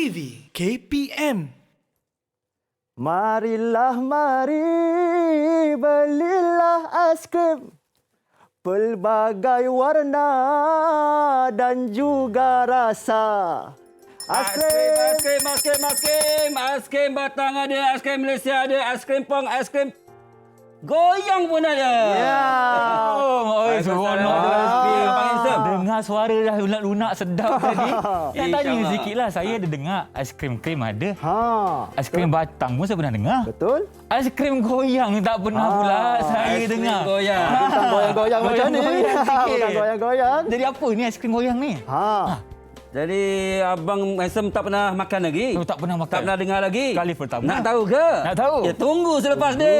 TV KPM. Marilah mari belilah aiskrim pelbagai warna dan juga rasa. Aiskrim batang ada, aiskrim Malaysia ada, aiskrim Pong, aiskrim goyang pun ada. Ya. Seronok dengar suara dah lunak-lunak sedap tadi. Nak tanya sikitlah, saya ada dengar aiskrim krim ada. Aiskrim batang pun saya pernah dengar. Betul. Aiskrim goyang tak pernah pula saya dengar. Goyang. Bukan goyang-goyang macam ni. Bukan goyang-goyang. Jadi apa ni aiskrim goyang ni? Jadi Abang Handsome tak pernah makan lagi? Tak pernah makan. Tak pernah dengar lagi? Kali pertama. Nak tahu ke? Nak tahu. Ya, tunggu selepas ni.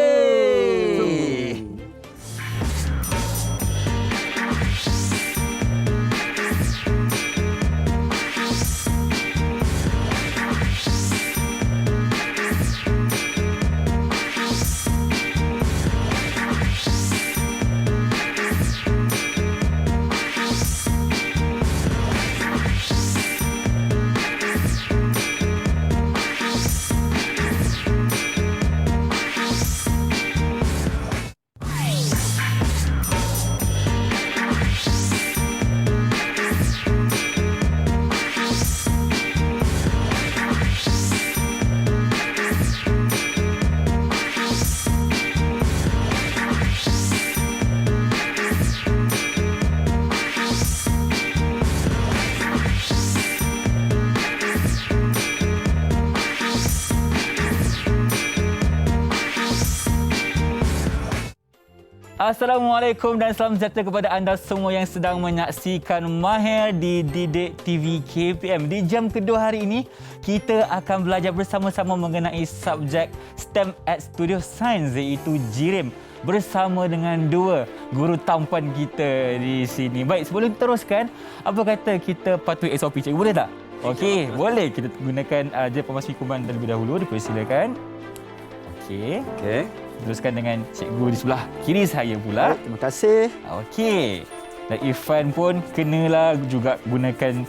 Assalamualaikum dan salam sejahtera kepada anda semua yang sedang menyaksikan Mahir di Didik TV KPM. Di jam kedua hari ini, kita akan belajar bersama-sama mengenai subjek STEM at Studio Science iaitu JIRIM bersama dengan dua guru tampan kita di sini. Baik, sebelum teruskan, apa kata kita patuhi SOP cikgu, boleh tak? Okey, boleh. Kita gunakan je pemasuki kuman terlebih dahulu, dipersilakan. Okey. Teruskan dengan cikgu di sebelah kiri saya pula. Baik, terima kasih. Okey. Dan Irfan pun kenalah juga gunakan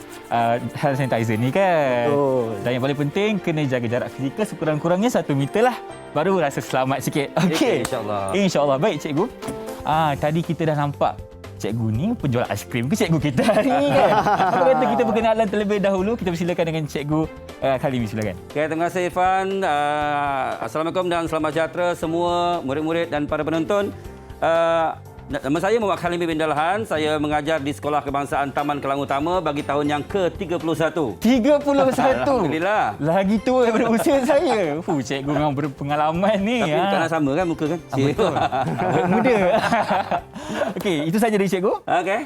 hand sanitizer ni kan. Betul. Dan yang paling penting, kena jaga jarak fizikal sekurang-kurangnya 1 meter lah. Baru rasa selamat sikit. Okey. InsyaAllah. InsyaAllah. Baik cikgu. Tadi kita dah nampak cikgu ni penjual aiskrim ke cikgu kita hari ni kan? Apa kata kita perkenalan terlebih dahulu. Kita persilakan dengan cikgu Khalimi, silakan. Okay, terima kasih Irfan. Assalamualaikum dan selamat sejahtera semua murid-murid dan para penonton. Nama saya Muhammad Khalimi bin Dalhan. Saya mengajar di Sekolah Kebangsaan Taman Kelang Utama bagi tahun yang ke-31. 31. Alhamdulillah. Lagi tua daripada usia saya. Cikgu memang berpengalaman ni. Tapi bukanlah sama kan muka kan? Betul. Awet muda. Okey, itu saja dari cikgu.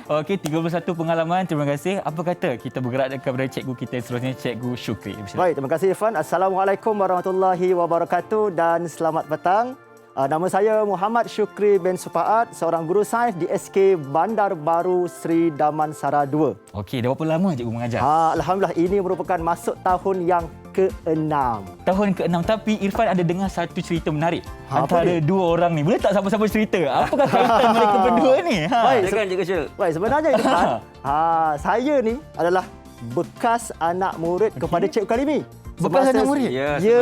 Okey, 31 pengalaman. Terima kasih. Apa kata kita bergerak kepada cikgu kita seterusnya, Cikgu Syukri. Baik, terima kasih Irfan. Assalamualaikum warahmatullahi wabarakatuh dan selamat petang. Nama saya Muhammad Syukri bin Supaat, seorang guru sains di SK Bandar Baru Sri Damansara 2. Okey, dah berapa lama cikgu mengajar? Alhamdulillah, ini merupakan masuk tahun yang ke-6. Tahun ke-6, tapi Irfan ada dengar satu cerita menarik antara Apa dua orang ni. Boleh tak sama-sama cerita? Apakah kaitan mereka berdua ni? Baik, Cikgu Syuk. baik, sebenarnya Irfan, saya ni adalah bekas anak murid kepada Cikgu Khalimi. Bekas anak murid? Ya, Ya.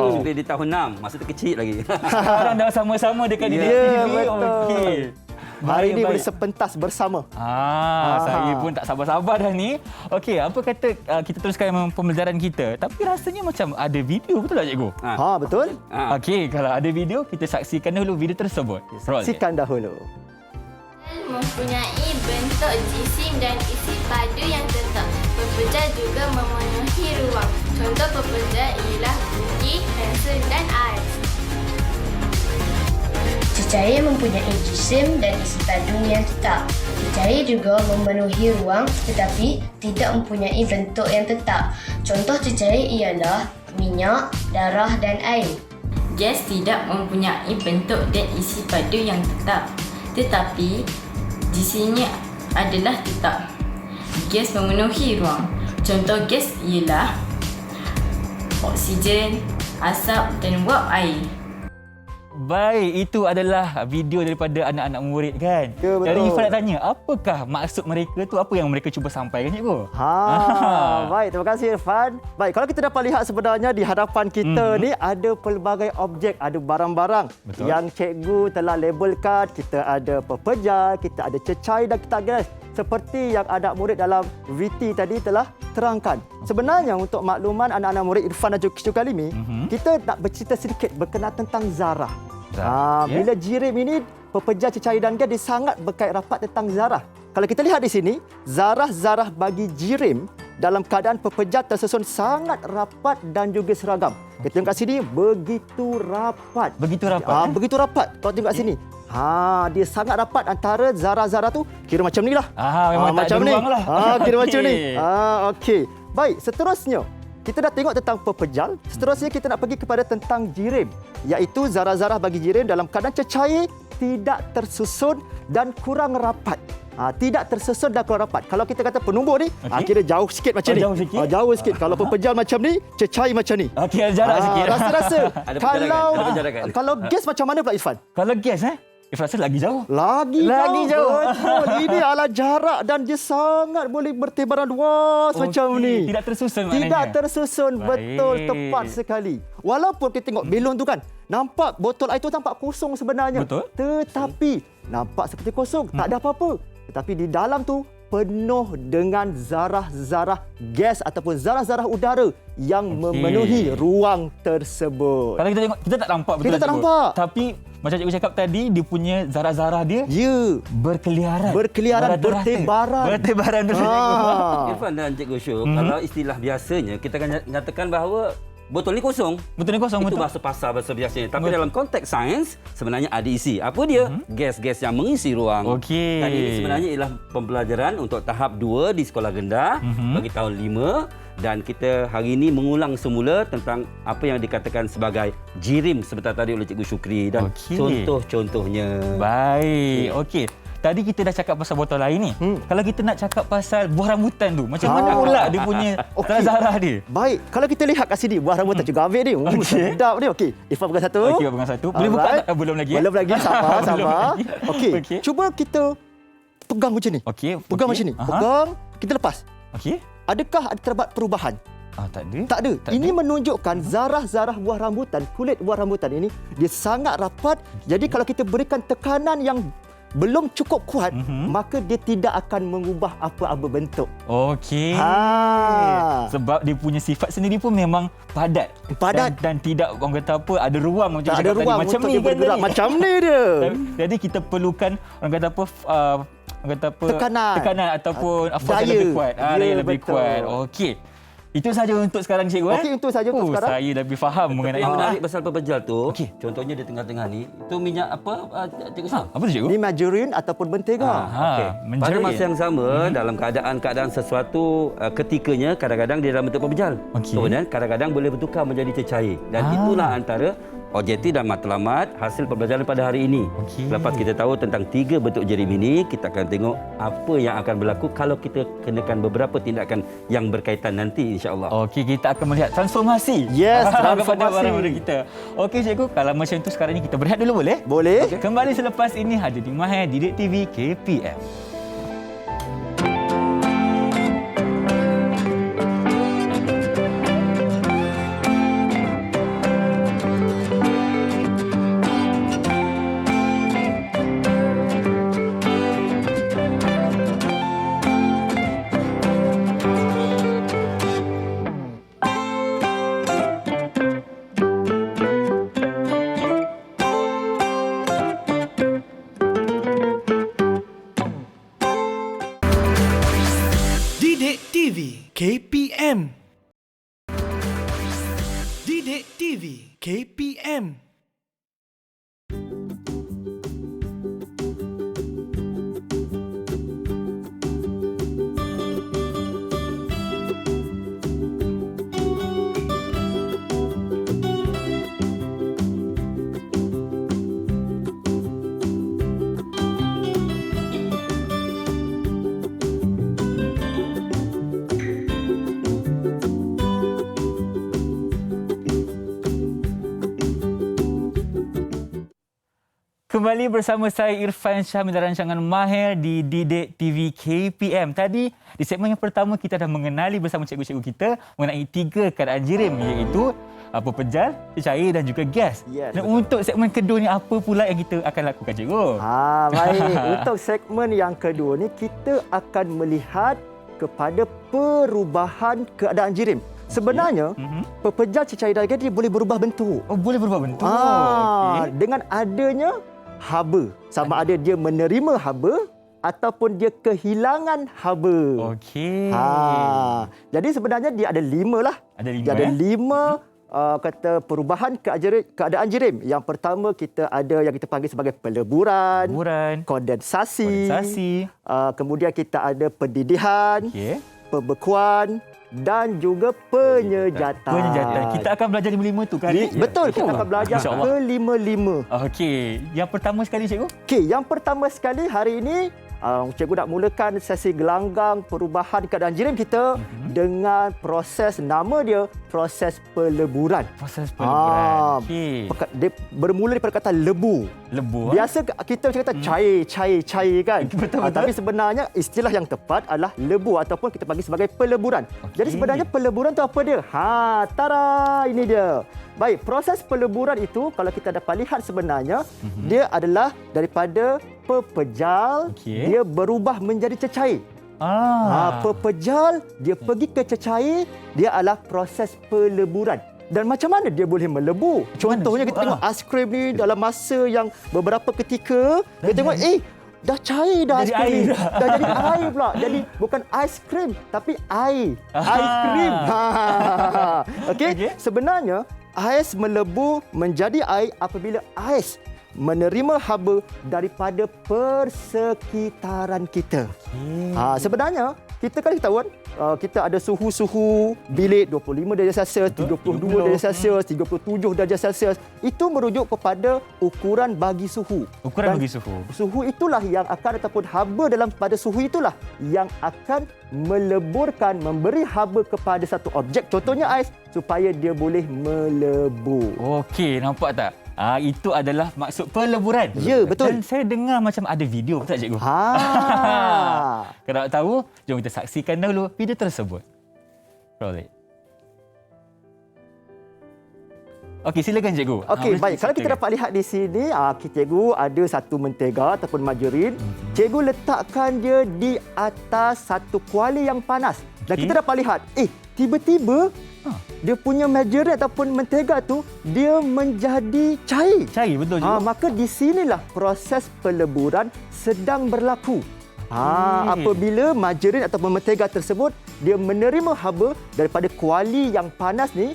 Syukri di tahun 6. Masa tu kecil lagi. Sekarang dah sama-sama dekat Didik Ya, TV. betul. Okey. Hari ini Baik. bersepentas bersama. Saya pun tak sabar-sabar dah ni. Okey, apa kata kita teruskan pembelajaran kita. Tapi rasanya macam ada video, betul tak cikgu? Betul. Okey, kalau ada video, kita saksikan dahulu video tersebut. Roll. Saksikan dahulu. Mempunyai bentuk jisim dan isi padu yang tetap. Pepejal juga memenuhi ruang. Contoh pepejal ialah biji, pensel dan ais. Cecair mempunyai jisim dan isi padu yang tetap. Cecair juga memenuhi ruang tetapi tidak mempunyai bentuk yang tetap. Contoh cecair ialah minyak, darah dan air. Gas tidak mempunyai bentuk dan isi padu yang tetap, tetapi jisimnya adalah tetap. Gas memenuhi ruang. Contoh gas ialah oksigen, asap dan wap air. Baik, itu adalah video daripada anak-anak murid kan. Ya, betul. Jadi Ifan nak tanya, apakah maksud mereka tu, apa yang mereka cuba sampaikan cikgu? Baik, terima kasih Irfan. Baik, kalau kita dapat lihat sebenarnya di hadapan kita ni ada pelbagai objek, ada barang-barang Betul. yang cikgu telah labelkan. Kita ada pepejal, kita ada cecair dan kita ada seperti yang anak murid dalam VT tadi telah terangkan. Sebenarnya untuk makluman anak-anak murid Irfan dan Syukalimi, kita nak bercerita sedikit berkenaan tentang zarah. Bila jirim ini, pepejal, cecair dan gas, dia sangat berkait rapat tentang zarah. Kalau kita lihat di sini, zarah-zarah bagi jirim dalam keadaan pepejal tersusun sangat rapat dan juga seragam. Kita tengok kat sini, begitu rapat. Begitu rapat. Begitu rapat. Kalau tengok kat sini. Dia sangat rapat antara zarah-zarah tu kira macam ni lah. Memang tak macam ada ni. ruang lah. Kira macam ni. Okey. Okey. Baik, seterusnya kita dah tengok tentang pepejal. Seterusnya kita nak pergi kepada tentang jirim, iaitu zarah-zarah bagi jirim dalam keadaan cecair, tidak tersusun dan kurang rapat. Tidak tersusun dan kurang rapat. Kalau kita kata penumbuk ni, kira jauh sikit macam ni. Jauh sikit. Jauh sikit. Kalau pepejal macam ni, cecair macam ni. Okey, ada jarak sikit. Rasa-rasa. Ada penjarakan. Kalau gas macam mana pula Irfan? Kalau gas Ifan rasa lagi jauh. Lagi jauh. Betul. Ini adalah jarak dan dia sangat boleh bertebaran luas macam ni. Tidak tersusun maknanya. Tidak tersusun. Baik. Betul, tepat sekali. Walaupun kita tengok belon tu kan, nampak botol air tu nampak kosong sebenarnya. Betul. Tetapi nampak seperti kosong, tak ada apa-apa. Tetapi di dalam tu penuh dengan zarah-zarah gas ataupun zarah-zarah udara yang memenuhi ruang tersebut. Kalau kita tengok, kita tak nampak betul. Kita tak cikgu. nampak. Tapi macam cikgu cakap tadi, dia punya zarah-zarah dia Ya. berkeliaran. Bertebaran. Bertebaran tu cikgu. Irfan dan Cikgu Syuk, kalau istilah biasanya kita akan nyatakan bahawa botol ni kosong. Betul ni kosong, Itu betul. bahasa pasar, bahasa biasanya. Tapi Betul. dalam konteks sains, sebenarnya ada isi. Apa dia? Gas-gas yang mengisi ruang. Okey. Dan ini sebenarnya ialah pembelajaran untuk tahap 2 di sekolah rendah bagi tahun 5. Dan kita hari ini mengulang semula tentang apa yang dikatakan sebagai jirim sebentar tadi oleh Cikgu Syukri. Dan Okey. contoh-contohnya. Baik. Okey. Tadi kita dah cakap pasal botol air ni. Kalau kita nak cakap pasal buah rambutan tu, macam mana pula dia punya zarah dia? Baik, kalau kita lihat kat sini buah rambutan juga ambil ni. Sedap ni. Okey, Irfan pegang satu. Okey, pegang satu. Boleh buka Alright. tak? Belum lagi. Belum lagi. Sabar, Belum sabar. lagi. Okey. Okey. Cuba kita pegang macam ni. Okey. Pegang macam ni. Pegang, kita lepas. Okey. Adakah ada terdapat perubahan? Tak ada. Tak ada. Ini menunjukkan zarah-zarah buah rambutan, kulit buah rambutan ini dia sangat rapat. Jadi kalau kita berikan tekanan yang belum cukup kuat, maka dia tidak akan mengubah apa-apa bentuk. Okey. Sebab dia punya sifat sendiri pun memang padat. Padat. Dan tidak, orang kata apa, ada ruang macam Tak ada cakap ruang tadi. Macam untuk ni dia kan bergerak. tadi. Macam ni dia. Jadi kita perlukan, orang kata apa, Tekanan. ataupun force yang Daya. lebih kuat. Ya, Daya lebih betul. kuat. Okey. Itu saja untuk sekarang cikgu. Okey, itu saja untuk sekarang. Saya lebih faham mengenai Yang menarik pasal pepejal tu, Okey. contohnya di tengah-tengah ni, itu minyak apa, Cikgu Syuk? Apa tu cikgu? Ni margarine ataupun mentega. Okey. Pada masa yang sama, dalam keadaan sesuatu ketikanya, kadang-kadang dia dalam bentuk pepejal. Okey. Kemudian kadang-kadang boleh bertukar menjadi cecair. Dan itulah antara objektif dan matlamat hasil pembelajaran pada hari ini. Okey. Lepas kita tahu tentang 3 bentuk jirim ini, kita akan tengok apa yang akan berlaku kalau kita kenakan beberapa tindakan yang berkaitan nanti, insya-Allah. Okey, kita akan melihat transformasi. Yes, kepada transformasi. barang-barang kita. Okey cikgu, kalau macam tu sekarang ni kita berehat dulu boleh? Boleh? Kembali selepas ini hadir di Mahir Didik TV KPM. Didik TV KPM. Didik TV KPM. Kembali bersama saya Irfan Syah dalam rancangan Mahir di Didik TV KPM. Tadi di segmen yang pertama kita dah mengenali bersama cikgu-cikgu kita mengenai 3 keadaan jirim, iaitu pepejal, cecair dan juga gas. Yes, Dan betul. untuk segmen kedua ni apa pula yang kita akan lakukan, cikgu? Baik. Untuk segmen yang kedua ni kita akan melihat kepada perubahan keadaan jirim. Sebenarnya pepejal, cecair dan gas dia boleh berubah bentuk. Oh, boleh berubah bentuk. Okey. Dengan adanya haba, sama ada dia menerima haba ataupun dia kehilangan haba. Okey. Jadi sebenarnya dia ada 5 lah. Ada 5, Dia ada 5 kata perubahan keadaan jirim. Yang pertama kita ada yang kita panggil sebagai peleburan, kondensasi, kemudian kita ada pendidihan, pembekuan dan juga penyejatan. Kita akan belajar 5 tu kan? Betul, kita akan belajar ke-5. Okey, yang pertama sekali cikgu? Okey, yang pertama sekali hari ini cikgu nak mulakan sesi gelanggang perubahan keadaan jirim kita dengan proses, nama dia proses peleburan. Proses peleburan. Okey. Dia bermula daripada kata lebu. Lebu. Biasa kita kata cair kan. Betul. Tapi sebenarnya istilah yang tepat adalah lebu ataupun kita panggil sebagai peleburan. Okey. Jadi sebenarnya peleburan tu apa dia? Tara, ini dia. Baik, proses peleburan itu kalau kita dapat lihat sebenarnya dia adalah daripada pepejal, dia berubah menjadi cecair. Pepejal dia pergi ke cecair, dia adalah proses peleburan. Dan macam mana dia boleh melebu? Contohnya kita tengok aiskrim ni dalam masa yang beberapa ketika kita tengok dah cair dah aiskrim ni. Dah jadi air pula. Jadi bukan aiskrim tapi air. Aiskrim. Okey. Sebenarnya ais melebu menjadi air apabila ais menerima haba daripada persekitaran kita. Sebenarnya kita kan tahu kan kita ada suhu bilik 25 darjah Celsius, 32 darjah Celsius, 37 darjah Celsius. Itu merujuk kepada ukuran bagi suhu. Suhu itulah yang akan ataupun haba dalam pada suhu itulah yang akan meleburkan, memberi haba kepada satu objek, contohnya ais, supaya dia boleh melebu. Okey, nampak tak? Itu adalah maksud peleburan. Ya, betul. Dan saya dengar macam ada video, betul tak cikgu? Kalau nak tahu, jom kita saksikan dahulu video tersebut. Roll it. Okey, silakan cikgu. Okey, baik. Kalau kita dapat lihat di sini, cikgu ada satu mentega ataupun margarin. Cikgu letakkan dia di atas satu kuali yang panas. Dan kita dapat lihat, tiba-tiba dia punya margarin ataupun mentega tu dia menjadi cair. Cair, betul juga. Maka di sinilah proses peleburan sedang berlaku. Apabila margarin ataupun mentega tersebut dia menerima haba daripada kuali yang panas ni,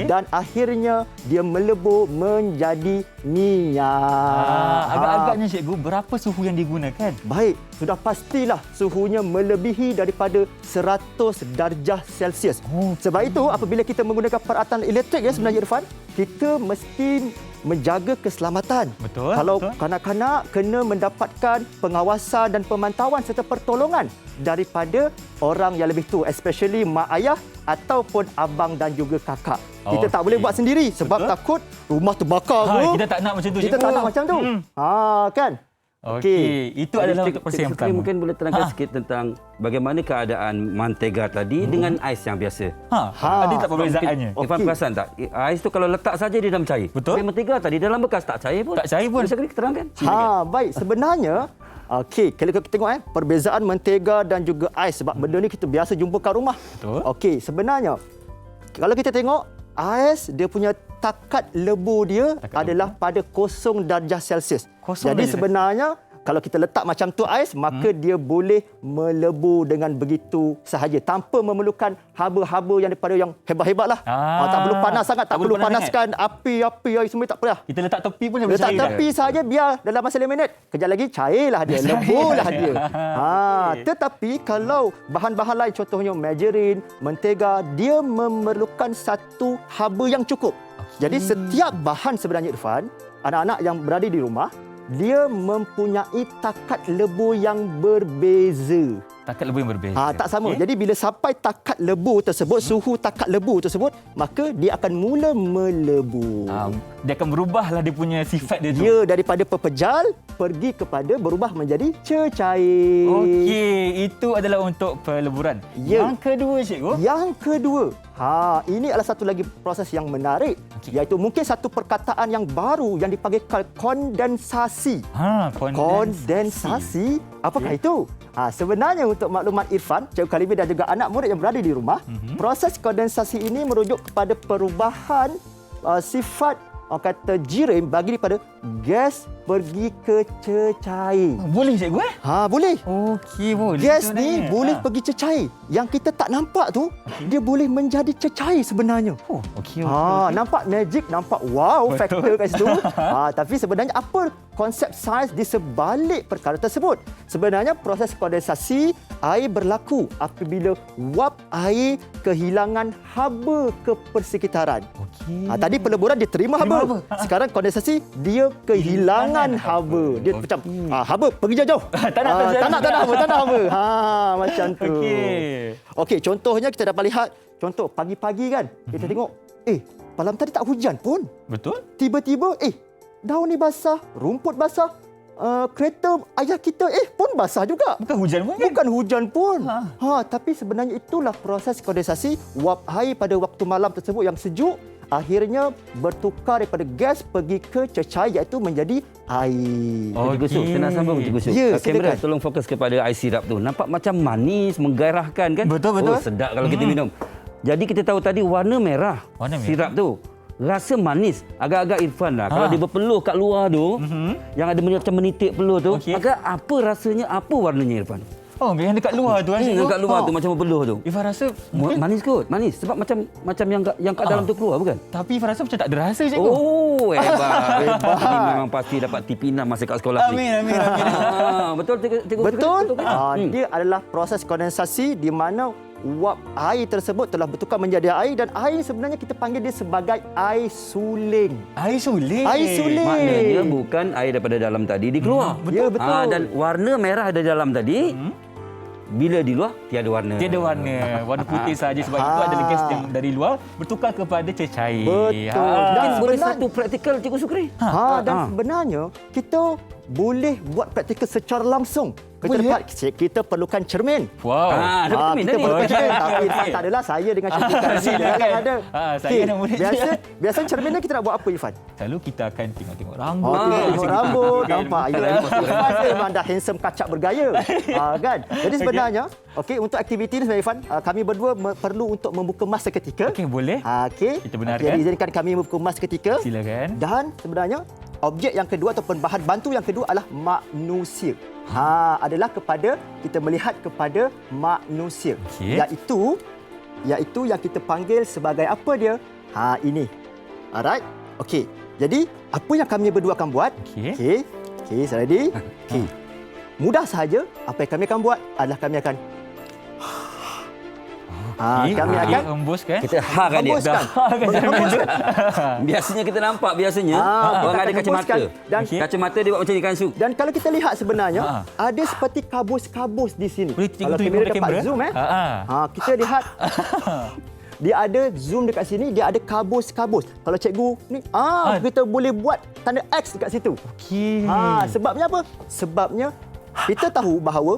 dan akhirnya dia melebur menjadi minyak. Agak-agaknya cikgu, berapa suhu yang digunakan? Baik, sudah pastilah suhunya melebihi daripada 100 darjah Celsius. Sebab itu apabila kita menggunakan peralatan elektrik sebenarnya Irfan, kita mesti menjaga keselamatan. Betul. Kalau kanak-kanak kena mendapatkan pengawasan dan pemantauan serta pertolongan daripada orang yang lebih tua, especially mak ayah ataupun abang dan juga kakak. Kita tak boleh buat sendiri sebab takut rumah terbakar ke. Kita tak nak macam tu. Kita tak nak macam tu. Kan? Okey, itu adalah untuk proses yang pertama. Mungkin boleh terangkan sikit tentang bagaimana keadaan mantega tadi dengan ais yang biasa. Ada tak perbezaannya? Irfan perasan tak? Ais tu kalau letak saja dia dah mencair. Betul. Tapi mentega tadi dalam bekas tak cair pun. Bisa kita terangkan? Baik, sebenarnya kalau kita tengok perbezaan mentega dan juga ais, sebab benda ni kita biasa jumpa kat rumah. Betul. Sebenarnya kalau kita tengok ais, dia punya takat lebu dia adalah pada 0 darjah Celsius. Jadi sebenarnya kalau kita letak macam tu ais, maka dia boleh melebu dengan begitu sahaja tanpa memerlukan haba-haba yang daripada yang hebat-hebat lah. Tak perlu panas sangat, tak perlu panaskan api semua, tak perlu. Kita letak tepi pun boleh letak cair. tepi saja, biar dalam masa 5 minit. Kejap lagi cairlah dia, lebulah dia. Tetapi kalau bahan-bahan lain contohnya margarin, mentega, dia memerlukan satu haba yang cukup. Jadi setiap bahan sebenarnya Irfan, anak-anak yang berada di rumah, dia mempunyai takat lebu yang berbeza. Takat lebu yang berbeza. Tak sama. Jadi bila sampai takat lebu tersebut, suhu takat lebu tersebut, maka dia akan mula melebu. Dia akan berubahlah dia punya sifat dia tu. Dia daripada pepejal pergi kepada berubah menjadi cecair. Okey, itu adalah untuk peleburan. Ya. Yang kedua, cikgu. Yang kedua, ini adalah satu lagi proses yang menarik, iaitu mungkin satu perkataan yang baru yang dipanggil kondensasi. Kondensasi. Apakah itu? Sebenarnya untuk maklumat Irfan, Cikgu Khalimi dan juga anak murid yang berada di rumah, proses kondensasi ini merujuk kepada perubahan sifat kata jirim bagi daripada gas pergi ke cecair. Boleh, cikgu? Boleh. Okey, boleh. Gas ni boleh pergi cecair. Yang kita tak nampak tu, dia boleh menjadi cecair sebenarnya. Okey. Nampak magic, nampak wow faktor kat situ. Tapi sebenarnya apa konsep sains di sebalik perkara tersebut? Sebenarnya proses kondensasi air berlaku apabila wap air kehilangan haba ke persekitaran. Tadi peleburan dia terima haba. Sekarang kondensasi dia kehilangan haba. Dia macam haba pergi jauh-jauh. Tak nak haba. Macam tu. Okey, contohnya kita dapat lihat contoh pagi-pagi kan. Kita tengok malam tadi tak hujan pun. Betul? Tiba-tiba daun ni basah, rumput basah. Kereta ayah kita pun basah juga. Bukan hujan pun kan? Bukan hujan pun. Tapi sebenarnya itulah proses kondensasi wap air pada waktu malam tersebut yang sejuk akhirnya bertukar daripada gas pergi ke cecair iaitu menjadi air. Cikgu Su, saya nak sambung Cikgu Su. Ya, Kamera silakan. tolong fokus kepada air sirap tu. Nampak macam manis, menggairahkan kan? Betul. Sedap kalau kita minum. Jadi kita tahu tadi warna merah. Sirap tu. Rasa manis. Agak-agak Irfan lah. Kalau dia berpeluh kat luar tu, yang ada macam menitik peluh tu, agak apa rasanya, apa warnanya Irfan? Yang dekat luar tu. Dekat luar tu macam berpeluh tu. Irfan rasa manis kot. Manis. Sebab macam yang kat dalam tu keluar bukan? Tapi Irfan rasa macam tak ada rasa, cikgu. Hebat. Ini memang pasti dapat TV6 masa kat sekolah ni. Amin. Betul, cikgu. Betul. Dia adalah proses kondensasi di mana wap air tersebut telah bertukar menjadi air dan air sebenarnya kita panggil dia sebagai air suling. Air suling? Air suling. Maknanya bukan air daripada dalam tadi dikeluar. Ya, betul. Dan warna merah ada dalam tadi, bila di luar, tiada warna. Tiada warna. Warna putih saja sebab itu adalah gas yang dari luar bertukar kepada cecair. Betul. Dan boleh satu praktikal Cikgu Sukri. Dan sebenarnya kita boleh buat praktikal secara langsung. Kita perlukan cermin. Wow. Kita perlukan cermin. Tapi Irfan tak adalah saya dengan cermin. Silakan. Ada. Saya dan murid Biasa cermin kita nak buat apa Irfan? Selalu kita akan tengok rambut. Tengok rambut. Nampak. Irfan memang dah handsome kacak bergaya. Kan? Jadi sebenarnya, untuk aktiviti ni sebenarnya Irfan, kami berdua perlu untuk membuka mas seketika. Okey, boleh. Kita benarkan. Izinkan kami membuka mas seketika. Silakan. Dan sebenarnya, objek yang kedua ataupun bahan bantu yang kedua adalah manusia. Adalah kepada kita melihat kepada manusia. Iaitu yang kita panggil sebagai apa dia? Ini. Alright. Okey. Jadi, apa yang kami berdua akan buat? Okey, saya ready. Mudah sahaja. Apa yang kami akan buat adalah kami akan kami akan hembuskan. Kita harkan dia. Biasanya kita nampak orang ada kacamata. Dan kacamata dia buat macam ni kan Su. Dan kalau kita lihat sebenarnya ada seperti kabus-kabus di sini. Kalau kamera dapat zoom kita lihat dia ada zoom dekat sini, dia ada kabus-kabus. Kalau cikgu ni kita boleh buat tanda X dekat situ. Sebabnya apa? Sebabnya kita tahu bahawa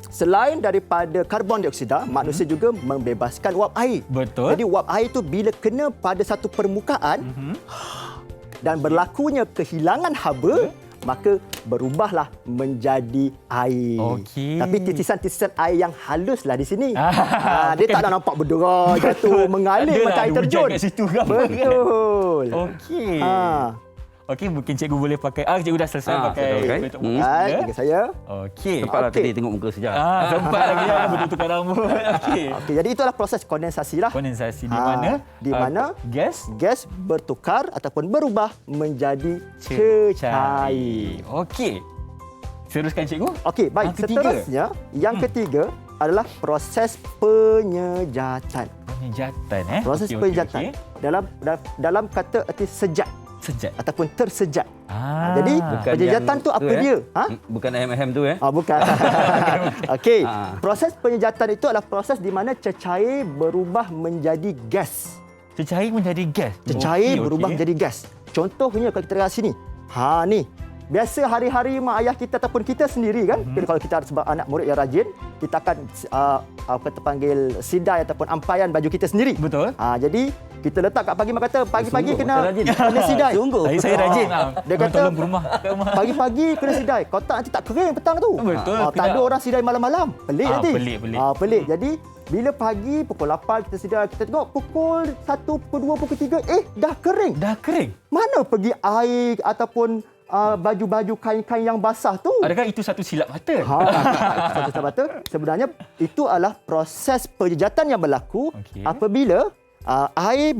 selain daripada karbon dioksida, manusia juga membebaskan wap air. Betul. Jadi wap air itu bila kena pada satu permukaan dan berlakunya kehilangan haba, maka berubahlah menjadi air. Tapi titisan-titisan air yang haluslah di sini. Dia tak nak nampak berderai, jatuh, mengalir macam air terjun. Betul. Okey, mungkin cikgu boleh pakai. Cikgu dah selesai pakai. Bagi saya. Sempatlah tadi tengok muka sejak. Sempat lagi bertukar rambut. Jadi itulah proses kondensasi lah. Kondensasi di mana gas bertukar ataupun berubah menjadi cecair. Okey. Teruskan cikgu. Okey, baik. Seterusnya, yang ketiga adalah proses penyejatan. Penyejatan Proses penyejatan. Dalam kata erti sejat. Tersejat. ataupun tersejat. Jadi Bukan penyejatan yang tu apa tu, dia? Bukan ahem tu Bukan. Okey. Ah. Proses penyejatan itu adalah proses di mana cecair berubah menjadi gas. Cecair menjadi gas. Cecair Okey, berubah okey. menjadi gas. Contohnya kalau kita lihat sini. Ni. Biasa hari-hari mak ayah kita ataupun kita sendiri kan, kalau kita sebab anak murid yang rajin, kita akan terpanggil sidai ataupun ampaian baju kita sendiri. Betul. Jadi kita letak kat pagi mak kata pagi-pagi Sungguh, kena betul rajin. kena sidai. Sungguh. Saya rajin. Dia kata tolong ke rumah. Ke rumah. pagi-pagi kena sidai. Kau tak nanti tak kering petang tu. Betul, Tak tidak. ada orang sidai malam-malam. Pelik nanti. Pelik. Pelik. Jadi bila pagi pukul 8 kita sidai, kita tengok pukul 1, pukul 2, pukul 3, dah kering. Dah kering. Mana pergi air ataupun baju-baju kain-kain yang basah tu? Adakah itu satu silap mata? Satu sahabat, sebenarnya itu adalah proses penjejatan yang berlaku Okey. apabila air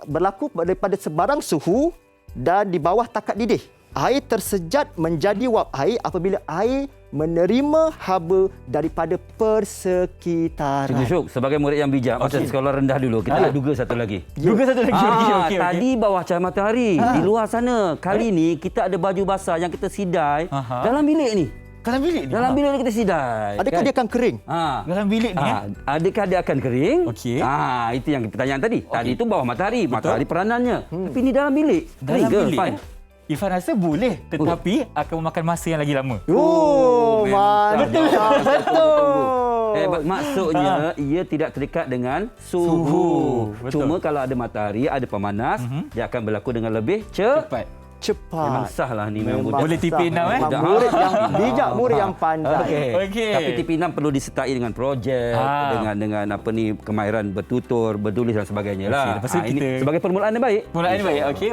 berlaku daripada sebarang suhu dan di bawah takat didih. Air tersejat menjadi wap air apabila air menerima haba daripada persekitaran. Cikgu Syuk, sebagai murid yang bijak, masa sekolah rendah dulu, kita nak duga satu lagi. Juga satu lagi. Okey. Tadi bawah cahaya matahari, di luar sana. Kali ni kita ada baju basah yang kita sidai dalam bilik ni. Dalam bilik ni? Dalam bilik ni kita sidai. Adakah dia akan kering? Dalam bilik ni? Adakah dia akan kering? Okey. Itu yang pertanyaan tadi. Tadi itu bawah matahari, matahari peranannya. Tapi ni dalam bilik. Dalam Kering ke? bilik? Fine. Irfan rasa boleh, tetapi akan memakan masa yang lagi lama. Betul. Maksudnya ia tidak terikat dengan suhu. Betul. Cuma kalau ada matahari, ada pemanas, dia akan berlaku dengan lebih Cepat. Memang Cepat. sah lah ni. Memang Boleh sah. TP6 Memang Murid yang bijak, murid yang pandai. Okey. Tapi TP6 perlu disertai dengan projek, dengan apa ni, kemahiran bertutur, bertulis dan sebagainya lah. Okey, lepas tu Ini kita- sebagai permulaan yang baik. Mulaan ni baik. Okey.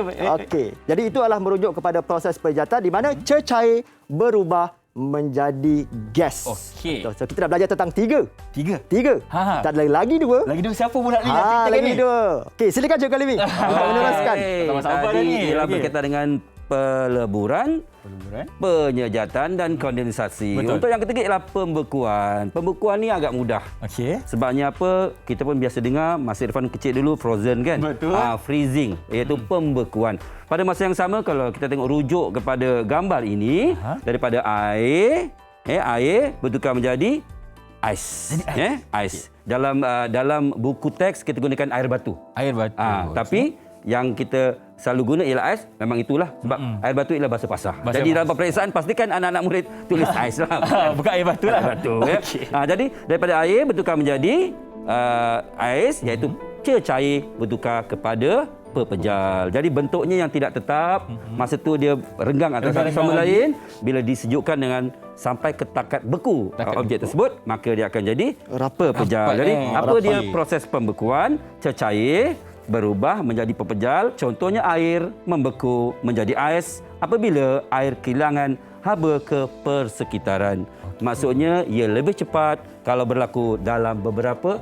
Okey. Jadi itu adalah merujuk kepada proses penjejatan di mana cecair berubah menjadi gas. Okey. So, kita dah belajar tentang tiga. Tiga. Tak ada lagi dua. Lagi dua siapa pula ni? Lagi dua. Okey, silakan Cikgu Kalimi. Untuk meneruskan. Sama-sama dah Tadi ni. ialah Okey. berkaitan dengan peleburan, penyejatan dan kondensasi. Betul. Untuk yang ketiga ialah pembekuan. Pembekuan ni agak mudah. Okey. Sebabnya apa? Kita pun biasa dengar masa Irfan kecil dulu frozen kan? Betul. Freezing, iaitu pembekuan. Pada masa yang sama kalau kita tengok rujuk kepada gambar ini, daripada air, air bertukar menjadi ais. Ais. Dalam buku teks kita gunakan air batu. Air batu. Tapi yang kita selalu guna ialah ais, memang itulah sebab air batu ialah bahasa pasar. Bahasa Jadi pasar. dalam peperiksaan pastikan anak-anak murid tulis ais lah. Bukan air batu lah. Air batu. Ya. Jadi daripada air bertukar menjadi ais, iaitu cecair bertukar kepada pepejal. Jadi bentuknya yang tidak tetap, masa tu dia renggang antara satu sama lain, bila disejukkan dengan sampai ke takat beku objek tersebut, maka dia akan jadi pepejal. Rapat, Jadi apa rapat. dia proses pembekuan? Cecair berubah menjadi pepejal, contohnya air membeku menjadi ais apabila air kehilangan haba ke persekitaran. Maksudnya ia lebih cepat kalau berlaku dalam beberapa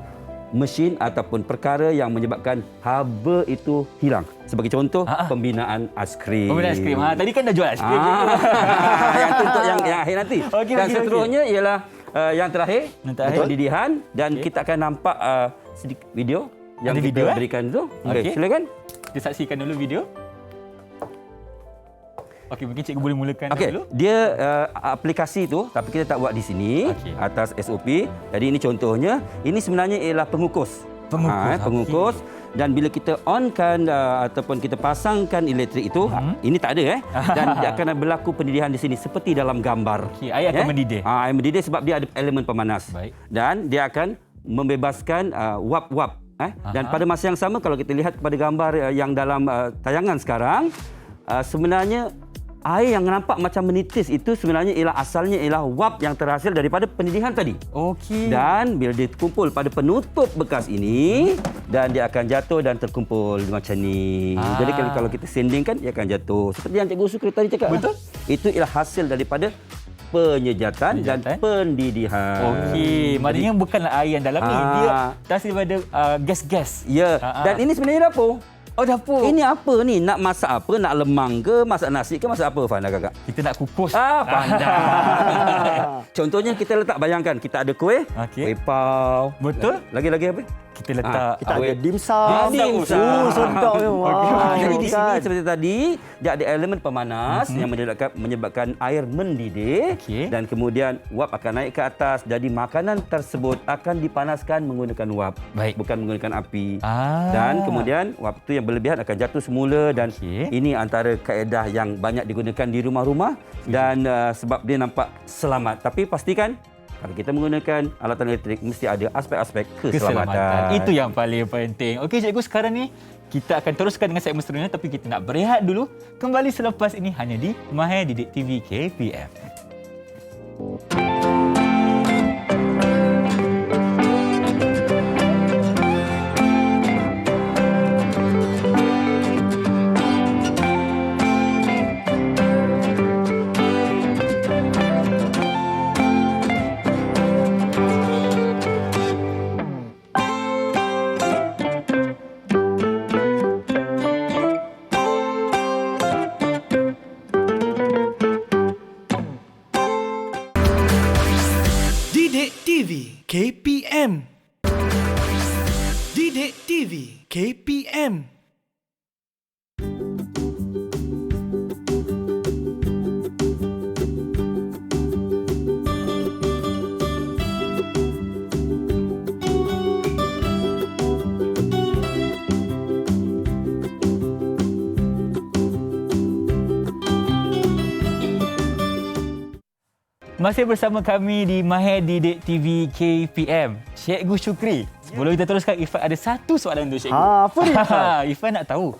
mesin ataupun perkara yang menyebabkan haba itu hilang. Sebagai contoh, pembinaan aiskrim. Pembinaan aiskrim. Tadi kan dah jual aiskrim. Yang itu untuk yang akhir nanti. Okey, Dan okey, seterusnya ialah yang terakhir, Yang terakhir. pendidihan, dan kita akan nampak sedikit video yang Ada kita video, berikan itu. Okey. Okey, silakan. Kita saksikan dulu video. Okey, mungkin cikgu boleh mulakan Okey, dulu. dia aplikasi itu tapi kita tak buat di sini atas SOP. Jadi ini contohnya, ini sebenarnya ialah pengukus. Pengukus. Dan bila kita onkan ataupun kita pasangkan elektrik itu, ini tak ada dan dia akan berlaku pendidihan di sini seperti dalam gambar. Okey, air akan mendidih. Air mendidih sebab dia ada elemen pemanas. Baik. Dan dia akan membebaskan wap-wap. Dan pada masa yang sama kalau kita lihat kepada gambar yang dalam tayangan sekarang, sebenarnya air yang nampak macam menitis itu sebenarnya ialah asalnya ialah wap yang terhasil daripada pendidihan tadi. Okey. Dan bila dia terkumpul pada penutup bekas ini, dan dia akan jatuh dan terkumpul macam ni. Jadi kalau kita sandingkan, dia akan jatuh. Seperti yang Cikgu Sukri tadi cakap. Betul. Itu ialah hasil daripada penyejatan dan pendidihan. Okey, maknanya bukanlah air yang dalam ni, dia terhasil daripada gas-gas. Ya, dan ini sebenarnya dapur. Oh, dapur. Ini apa ni? Nak masak apa? Nak lemang ke? Masak nasi ke? Masak apa, Fanda kakak? Kita nak kukus. Pandai. Contohnya kita letak, bayangkan kita ada kuih, Okey. kuih pau. Betul. Lagi apa? kita letak Kita ada dimsum. dimsum. Oh, sedap memang. Jadi di sini Kan? seperti tadi dia ada elemen pemanas yang menyebabkan air mendidih dan kemudian wap akan naik ke atas. Jadi makanan tersebut akan dipanaskan menggunakan wap, bukan menggunakan api. Dan kemudian wap itu yang berlebihan akan jatuh semula dan ini antara kaedah yang banyak digunakan di rumah-rumah dan sebab dia nampak selamat. Tapi pastikan kalau kita menggunakan alatan elektrik mesti ada aspek-aspek keselamatan. Itu yang paling penting. Okey cikgu, sekarang ni kita akan teruskan dengan segmen seterusnya tapi kita nak berehat dulu. Kembali selepas ini hanya di Mahir Didik TV KPM. Didik TV KPM. Didik TV KPM. Masih bersama kami di Mahir Didik TV KPM. Cikgu Syukri, sebelum kita teruskan, Ifan ada satu soalan untuk cikgu. Apa dia, Ifan? Ifan nak tahu,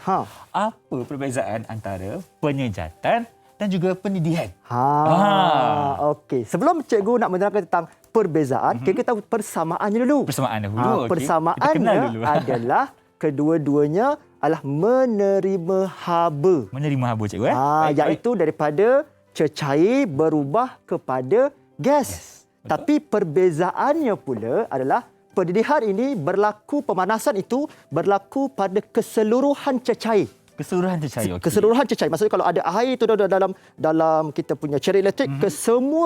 apa perbezaan antara penyejatan dan juga pendidihan? Okey. Sebelum cikgu nak menerangkan tentang perbezaan, kita tahu persamaannya dulu. Persamaan dahulu. Okey. Kita kenal Persamaannya dulu. adalah kedua-duanya adalah menerima haba. Menerima haba cikgu. Iaitu daripada cecair berubah kepada gas. Tapi perbezaannya pula adalah pendidihan ini berlaku, pemanasan itu berlaku pada keseluruhan cecair. Keseluruhan cecair. Keseluruhan cecair. Maksudnya kalau ada air itu dalam kita punya cecair elektrik,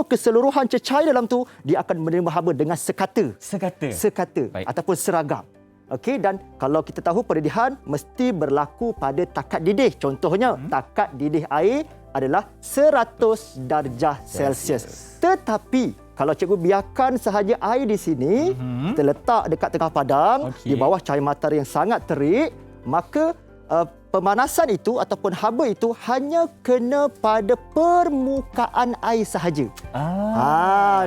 keseluruhan cecair dalam tu dia akan menerima haba dengan sekata. Sekata ataupun seragam. Okey, dan kalau kita tahu pendidihan mesti berlaku pada takat didih. Contohnya, takat didih air adalah 100 darjah Celsius. Tetapi kalau cikgu biarkan sahaja air di sini, kita letak dekat tengah padang, di bawah cahaya matahari yang sangat terik, maka pemanasan itu ataupun haba itu hanya kena pada permukaan air sahaja.